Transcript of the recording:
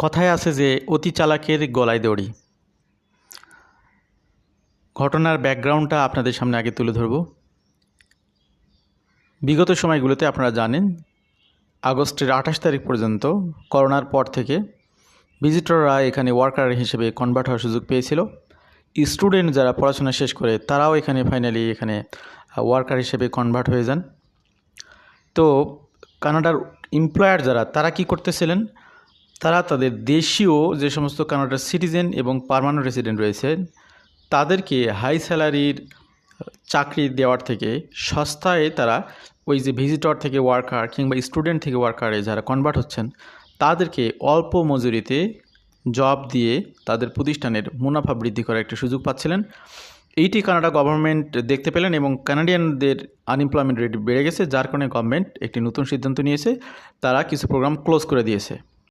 কথায় আছে যে অতি চালাকের গলায় দড়ি। ঘটনার ব্যাকগ্রাউন্ডটা আপনাদের সামনে আগে তুলে ধরব। বিগত সময়গুলোতে আপনারা জানেন আগস্টের 28 তারিখ পর্যন্ত করোনার পর থেকে ভিজিটররা এখানে ওয়ার্কার হিসেবে কনভার্ট হওয়ার সুযোগ পেয়েছিল। স্টুডেন্ট যারা পড়াশোনা শেষ করে তারাও ফাইনালি এখানে ওয়ার্কার হিসেবে কনভার্ট হয়ে যান। তো কানাডার এমপ্লয়ার যারা তারা কি করতেছিলেন, তারা তাদের দেশীয় যে সমস্ত কানাডার সিটিজেন এবং পার্মানেন্ট রেসিডেন্ট রয়েছেন তাদেরকে হাই স্যালারির চাকরি দেওয়ার থেকে সস্তায় তারা ওই যে ভিজিটর থেকে ওয়ার্কার কিংবা স্টুডেন্ট থেকে ওয়ার্কারে যারা কনভার্ট হচ্ছেন তাদেরকে অল্প মজুরিতে জব দিয়ে তাদের প্রতিষ্ঠানের মুনাফা বৃদ্ধি করার একটা সুযোগ পাচ্ছিলেন। এইটি কানাডা গভর্নমেন্ট দেখতে পেলেন এবং কানাডিয়ানদের আনএমপ্লয়মেন্ট রেট বেড়ে গেছে, যার কারণে গভর্নমেন্ট একটি নতুন সিদ্ধান্ত নিয়েছে, তারা কিছু প্রোগ্রাম ক্লোজ করে দিয়েছে।